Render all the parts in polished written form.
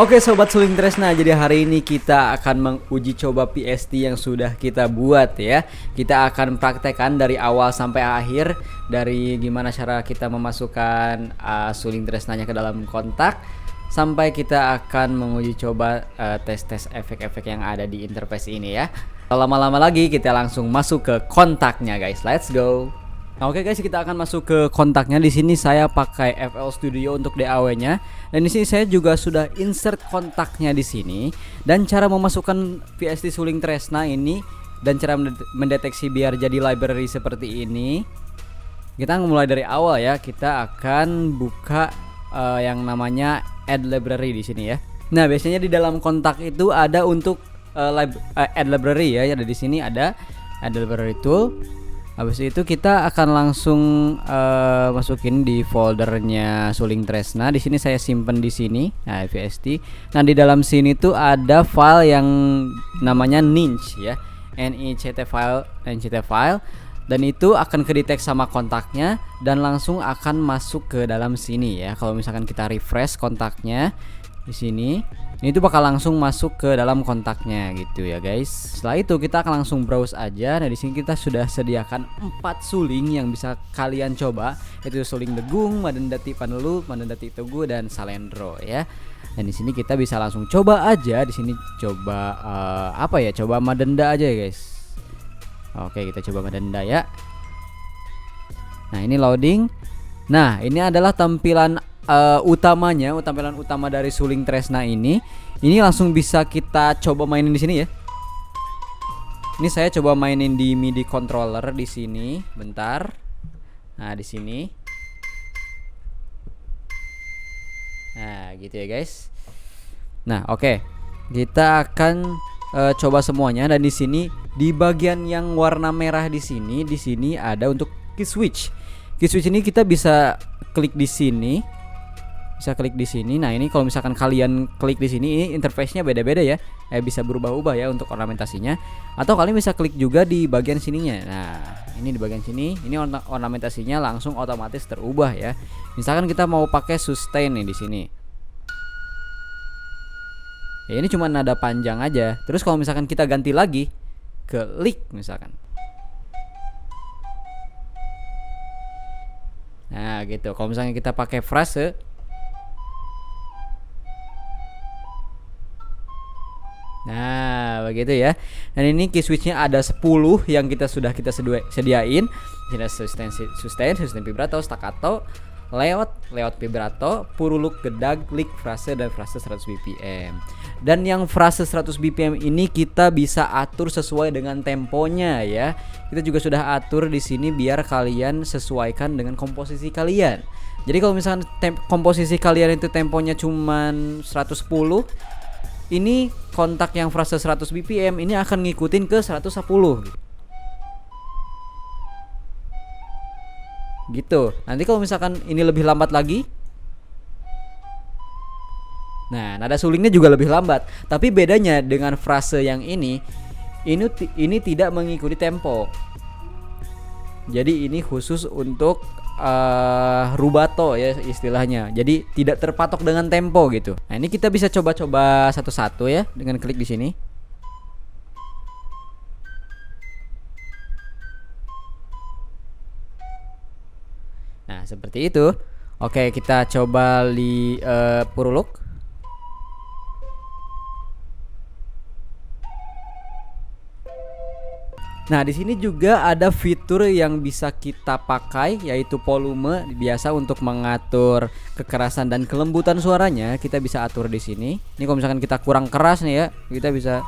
Oke Sobat Suling Tresna, jadi hari ini kita akan menguji coba PST yang sudah kita buat ya. Kita akan praktekkan dari awal sampai akhir, dari gimana cara kita memasukkan Suling Tresnanya ke dalam kontak, sampai kita akan menguji coba tes-tes efek-efek yang ada di interface ini ya. Lama-lama lagi kita langsung masuk ke kontaknya guys, let's go. Nah, oke guys, kita akan masuk ke kontaknya. Di sini saya pakai FL Studio untuk DAW-nya, dan di sini saya juga sudah insert kontaknya di sini. Dan cara memasukkan PST Suling Tresna ini dan cara mendeteksi biar jadi library seperti ini, kita mulai dari awal ya. Kita akan buka yang namanya Add Library di sini ya. Nah, biasanya di dalam kontak itu ada untuk Add Library ya. Ada di sini ada Add Library Tool. Habis itu kita akan langsung masukin di foldernya Suling Tresna. Di sini saya simpen di sini, nah VST. Nah di dalam sini tuh ada file yang namanya ninch ya, NICT file, dan itu akan kedetek sama kontaknya dan langsung akan masuk ke dalam sini ya. Kalau misalkan kita refresh kontaknya di sini, ini tuh bakal langsung masuk ke dalam kontaknya gitu ya guys. Setelah itu kita akan langsung browse aja. Nah di sini kita sudah sediakan 4 suling yang bisa kalian coba, yaitu suling degung, madendati panelu, madendati teguh, dan salendro ya. Dan di sini kita bisa langsung coba aja. Di sini coba coba madenda aja ya guys. Oke, kita coba madenda ya. Nah ini loading. Nah ini adalah tampilan tampilan utama dari Suling Tresna ini. Ini langsung bisa kita coba mainin di sini ya. Ini saya coba mainin di MIDI controller di sini, bentar. Nah, di sini. Nah, gitu ya, guys. Nah, oke. Kita akan coba semuanya, dan di sini di bagian yang warna merah di sini ada untuk key switch. Key switch ini kita bisa klik di sini. Bisa klik di sini. Nah, ini kalau misalkan kalian klik di sini, ini interface-nya beda-beda ya. Bisa berubah-ubah ya untuk ornamentasinya. Atau kalian bisa klik juga di bagian sininya. Nah, ini di bagian sini, ini ornamentasinya langsung otomatis terubah ya. Misalkan kita mau pakai sustain nih di sini. Ya, ini cuma nada panjang aja. Terus kalau misalkan kita ganti lagi ke lick misalkan. Nah, gitu. Kalau misalnya kita pakai frase, nah begitu ya. Dan ini key switchnya ada 10 yang kita sediain. Ada sustain vibrato, staccato, lewat vibrato, puruluk, gedag, lick, frase, dan frase 100 bpm. Dan yang frase 100 bpm ini kita bisa atur sesuai dengan temponya ya. Kita juga sudah atur di sini biar kalian sesuaikan dengan komposisi kalian. Jadi kalau misalkan komposisi kalian itu temponya cuman 110, ini kontak yang frase 100 bpm ini akan ngikutin ke 110 gitu. Nanti kalau misalkan ini lebih lambat lagi, nah nada sulingnya juga lebih lambat. Tapi bedanya dengan frase yang ini tidak mengikuti tempo. Jadi ini khusus untuk rubato ya istilahnya. Jadi tidak terpatok dengan tempo gitu. Nah, ini kita bisa coba-coba satu-satu ya dengan klik di sini. Nah, seperti itu. Oke, kita coba puruluk. Nah, di sini juga ada fitur yang bisa kita pakai, yaitu volume. Biasa untuk mengatur kekerasan dan kelembutan suaranya, kita bisa atur di sini. Ini kalau misalkan kita kurang keras nih ya, kita bisa.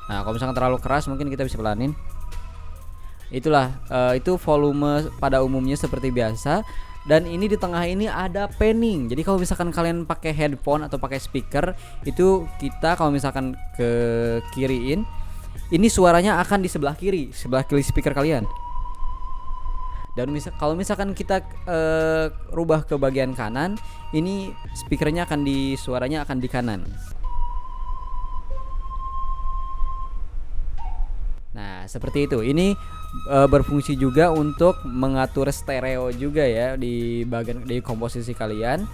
Nah, kalau misalkan terlalu keras mungkin kita bisa pelanin. Itulah itu volume pada umumnya seperti biasa. Dan ini di tengah ini ada panning. Jadi kalau misalkan kalian pakai headphone atau pakai speaker, itu kita kalau misalkan ke kiriin, ini suaranya akan di sebelah kiri speaker kalian. Dan kalau misalkan kita rubah ke bagian kanan, ini speakernya suaranya akan di kanan. Nah, seperti itu. Ini berfungsi juga untuk mengatur stereo juga ya di bagian di komposisi kalian.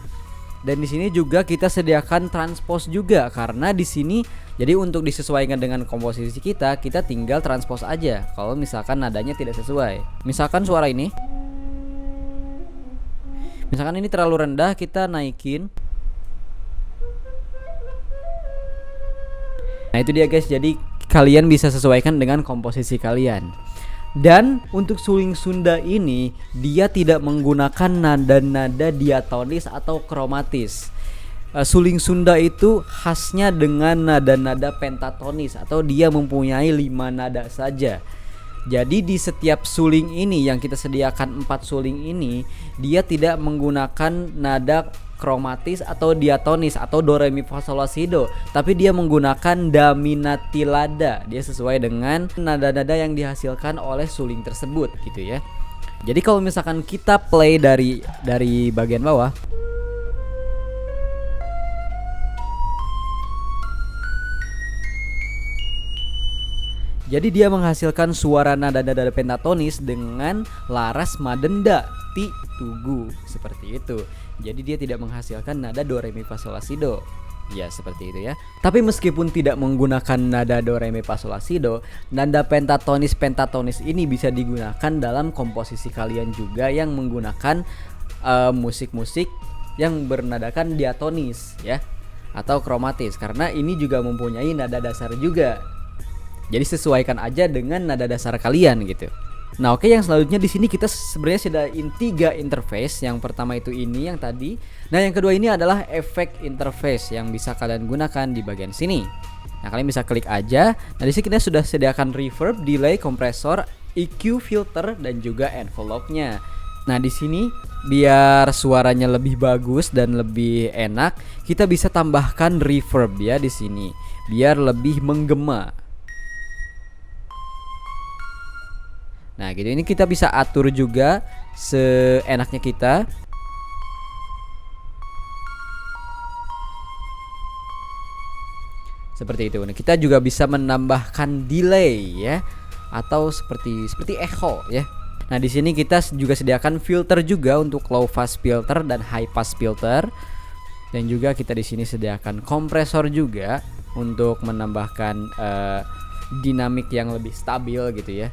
Dan di sini juga kita sediakan transpose juga, karena di sini jadi untuk disesuaikan dengan komposisi kita tinggal transpose aja kalau misalkan nadanya tidak sesuai. Misalkan suara ini, misalkan ini terlalu rendah, kita naikin. Nah itu dia guys, jadi kalian bisa sesuaikan dengan komposisi kalian. Dan untuk suling Sunda ini, dia tidak menggunakan nada-nada diatonis atau kromatis. Suling Sunda itu khasnya dengan nada-nada pentatonis, atau dia mempunyai 5 nada saja. Jadi di setiap suling ini yang kita sediakan 4 suling ini, dia tidak menggunakan nada kromatis atau diatonis atau do re mi fa sol la si do, tapi dia menggunakan daminatilada. Dia sesuai dengan nada-nada yang dihasilkan oleh suling tersebut gitu ya. Jadi kalau misalkan kita play dari bagian bawah, jadi dia menghasilkan suara nada-nada pentatonis dengan laras madenda ti tugu seperti itu. Jadi dia tidak menghasilkan nada do re mi fa sol la si do. Ya seperti itu ya. Tapi meskipun tidak menggunakan nada do re mi fa sol la si do, nada pentatonis ini bisa digunakan dalam komposisi kalian juga yang menggunakan musik-musik yang bernadakan diatonis ya, atau kromatis, karena ini juga mempunyai nada dasar juga. Jadi sesuaikan aja dengan nada dasar kalian gitu. Nah oke, yang selanjutnya di sini kita sebenarnya sediain 3 interface. Yang pertama itu ini yang tadi. Nah yang kedua ini adalah efek interface yang bisa kalian gunakan di bagian sini. Nah kalian bisa klik aja. Nah di sini kita sudah sediakan reverb, delay, kompresor, EQ, filter, dan juga envelope-nya. Nah di sini biar suaranya lebih bagus dan lebih enak, kita bisa tambahkan reverb ya di sini, biar lebih menggema. Nah gitu, ini kita bisa atur juga seenaknya kita. Seperti itu. Nah kita juga bisa menambahkan delay ya, atau seperti echo ya. Nah di sini kita juga sediakan filter juga untuk low pass filter dan high pass filter. Dan juga kita di sini sediakan kompresor juga untuk menambahkan dinamik yang lebih stabil gitu ya.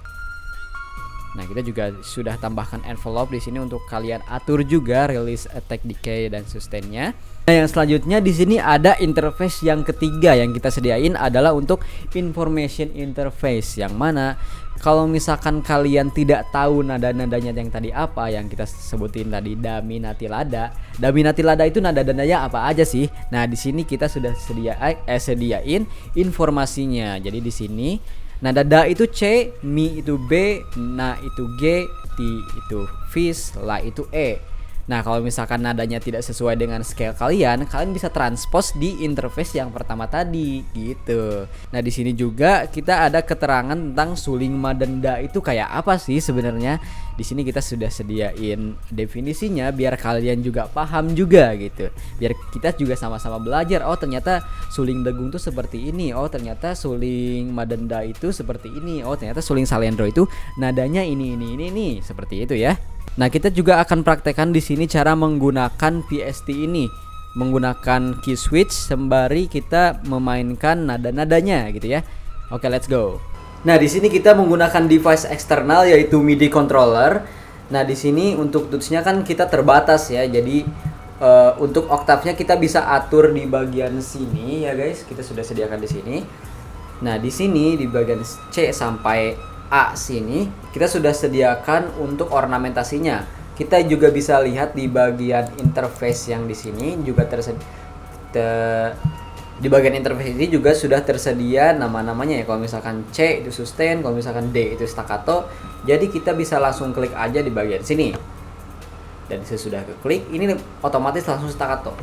Nah kita juga sudah tambahkan envelope di sini untuk kalian atur juga release, attack, decay, dan sustain-nya. Nah yang selanjutnya di sini ada interface yang ketiga yang kita sediain adalah untuk information interface, yang mana kalau misalkan kalian tidak tahu nada-nadanya yang tadi apa yang kita sebutin tadi, daminatilada. Daminatilada itu nada-nadanya apa aja sih? Nah di sini kita sudah sediain informasinya. Jadi di sini nada da itu C, mi itu B, na itu G, ti itu fis, la itu E. Nah kalau misalkan nadanya tidak sesuai dengan scale kalian bisa transpose di interface yang pertama tadi gitu. Nah di sini juga kita ada keterangan tentang suling madenda itu kayak apa sih sebenarnya. Di sini kita sudah sediain definisinya biar kalian juga paham juga gitu. Biar kita juga sama-sama belajar. Oh ternyata suling degung tuh seperti ini. Oh ternyata suling madenda itu seperti ini. Oh ternyata suling salendro itu nadanya ini seperti itu ya. Nah kita juga akan praktekkan di sini cara menggunakan PST ini, menggunakan key switch sembari kita memainkan nada-nadanya gitu ya. Oke, let's go. Nah di sini kita menggunakan device eksternal yaitu MIDI controller. Nah di sini untuk tutsnya kan kita terbatas ya, jadi untuk oktavnya kita bisa atur di bagian sini ya guys. Kita sudah sediakan di sini. Nah di sini di bagian C sampai A sini kita sudah sediakan untuk ornamentasinya. Kita juga bisa lihat di bagian interface yang di sini juga di bagian interface ini juga sudah tersedia nama-namanya ya. Kalau misalkan C itu sustain, kalau misalkan D itu staccato. Jadi kita bisa langsung klik aja di bagian sini. Dan sesudah klik ini otomatis langsung staccato.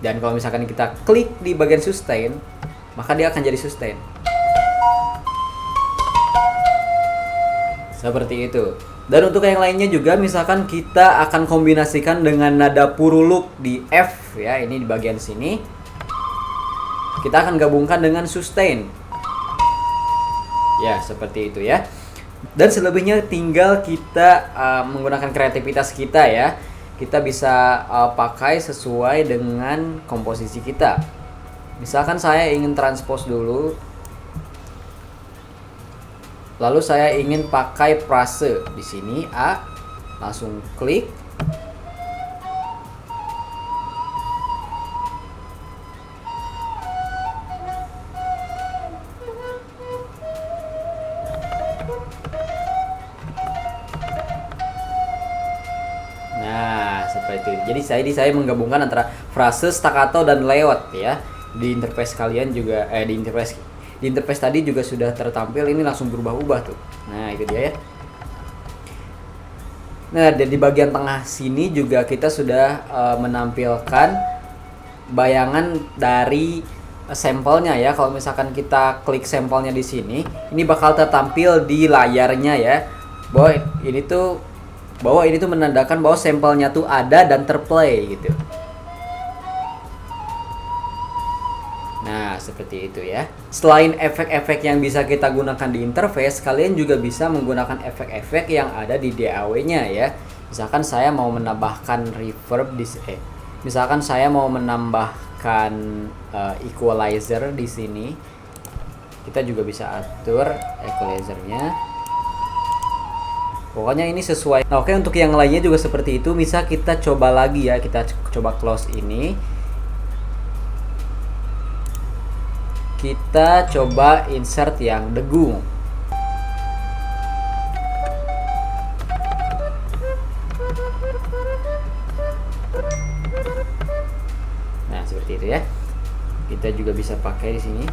Dan kalau misalkan kita klik di bagian sustain, maka dia akan jadi sustain. Seperti itu. Dan untuk yang lainnya juga misalkan kita akan kombinasikan dengan nada puruluk di F ya, ini di bagian sini. Kita akan gabungkan dengan sustain. Ya, seperti itu ya. Dan selebihnya tinggal kita menggunakan kreativitas kita ya. Kita bisa pakai sesuai dengan komposisi kita. Misalkan saya ingin transpose dulu, lalu saya ingin pakai frase di sini A, langsung klik. Nah, seperti itu. Jadi saya menggabungkan antara frase, staccato dan lewat ya. Di interface kalian juga di interface tadi juga sudah tertampil, ini langsung berubah-ubah tuh. Nah, itu dia ya. Nah, dan di bagian tengah sini juga kita sudah menampilkan bayangan dari sampelnya ya. Kalau misalkan kita klik sampelnya di sini, ini bakal tertampil di layarnya ya. Bahwa ini tuh menandakan bahwa sampelnya tuh ada dan terplay gitu. Nah, seperti itu ya. Selain efek-efek yang bisa kita gunakan di interface, kalian juga bisa menggunakan efek-efek yang ada di DAW-nya ya. Misalkan saya mau menambahkan reverb misalkan saya mau menambahkan equalizer di sini. Kita juga bisa atur equalizer-nya. Pokoknya ini sesuai. Nah, oke, untuk yang lainnya juga seperti itu. Bisa kita coba lagi ya. Kita coba close ini. Kita coba insert yang dengung. Nah, seperti itu ya. Kita juga bisa pakai di sini.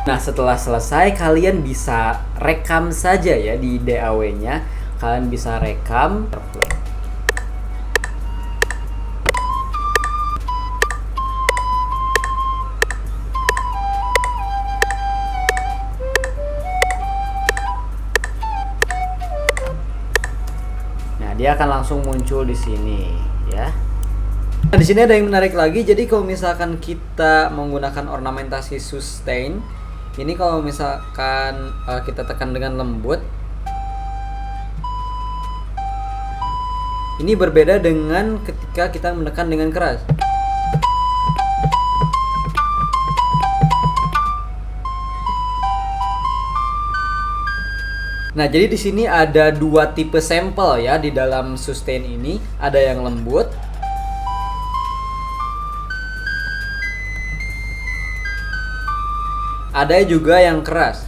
Nah, setelah selesai kalian bisa rekam saja ya di DAW-nya. Kalian bisa rekam. Nah, dia akan langsung muncul di sini ya. Nah, di sini ada yang menarik lagi. Jadi kalau misalkan kita menggunakan ornamentasi sustain, ini kalau misalkan kita tekan dengan lembut, ini berbeda dengan ketika kita menekan dengan keras. Nah, jadi di sini ada dua tipe sampel ya di dalam sustain ini, ada yang lembut. Ada juga yang keras.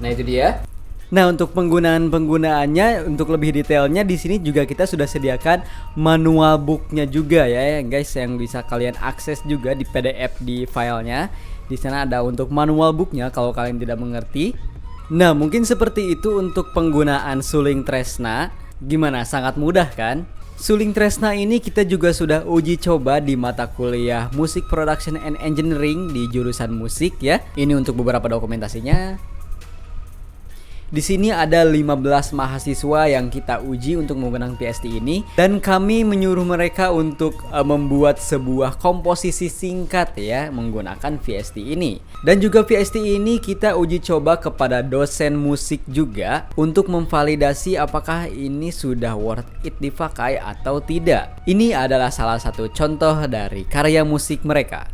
Nah, itu dia. Nah, untuk penggunaannya, untuk lebih detailnya di sini juga kita sudah sediakan manual booknya juga ya guys, yang bisa kalian akses juga di PDF di filenya. Di sana ada untuk manual booknya kalau kalian tidak mengerti. Nah, mungkin seperti itu untuk penggunaan Suling Tresna. Gimana? Sangat mudah kan? Suling Tresna ini kita juga sudah uji coba di mata kuliah Music Production and Engineering di jurusan musik ya. Ini untuk beberapa dokumentasinya. Di sini ada 15 mahasiswa yang kita uji untuk menggunakan VST ini, dan kami menyuruh mereka untuk membuat sebuah komposisi singkat ya menggunakan VST ini. Dan juga VST ini kita uji coba kepada dosen musik juga untuk memvalidasi apakah ini sudah worth it dipakai atau tidak. Ini adalah salah satu contoh dari karya musik mereka.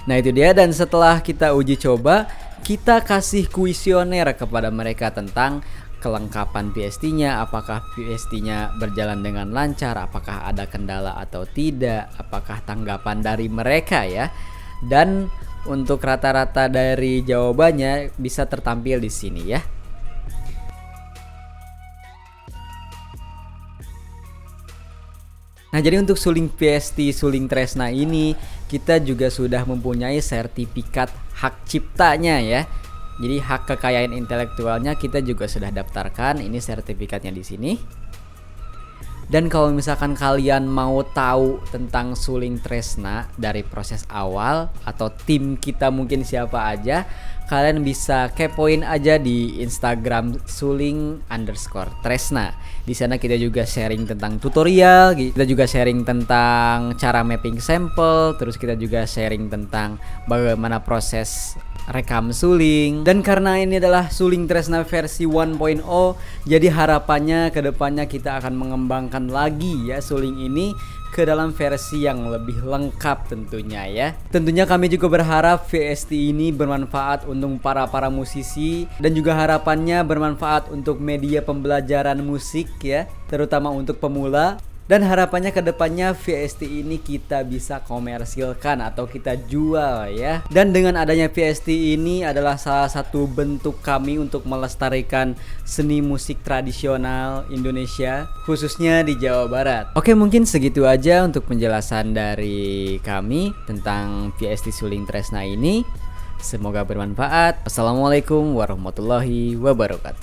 Nah, itu dia. Dan setelah kita uji coba, kita kasih kuesioner kepada mereka tentang kelengkapan VST-nya, apakah VST-nya berjalan dengan lancar, apakah ada kendala atau tidak, apakah tanggapan dari mereka ya. Dan untuk rata-rata dari jawabannya bisa tertampil di sini ya. Nah, jadi untuk suling PST Suling Tresna ini kita juga sudah mempunyai sertifikat hak ciptanya ya. Jadi hak kekayaan intelektualnya kita juga sudah daftarkan. Ini sertifikatnya di sini. Dan kalau misalkan kalian mau tahu tentang Suling Tresna dari proses awal atau tim kita mungkin siapa aja, kalian bisa kepoin aja di Instagram suling_tresna. Di sana kita juga sharing tentang tutorial, kita juga sharing tentang cara mapping sampel, terus kita juga sharing tentang bagaimana proses rekam suling. Dan karena ini adalah Suling Tresna versi 1.0, jadi harapannya kedepannya kita akan mengembangkan lagi ya suling ini ke dalam versi yang lebih lengkap tentunya ya. Tentunya kami juga berharap VST ini bermanfaat untuk para musisi dan juga harapannya bermanfaat untuk media pembelajaran musik ya, terutama untuk pemula. Dan harapannya kedepannya VST ini kita bisa komersilkan atau kita jual ya. Dan dengan adanya VST ini adalah salah satu bentuk kami untuk melestarikan seni musik tradisional Indonesia, khususnya di Jawa Barat. Oke, mungkin segitu aja untuk penjelasan dari kami tentang VST Suling Tresna ini. Semoga bermanfaat. Wassalamualaikum warahmatullahi wabarakatuh.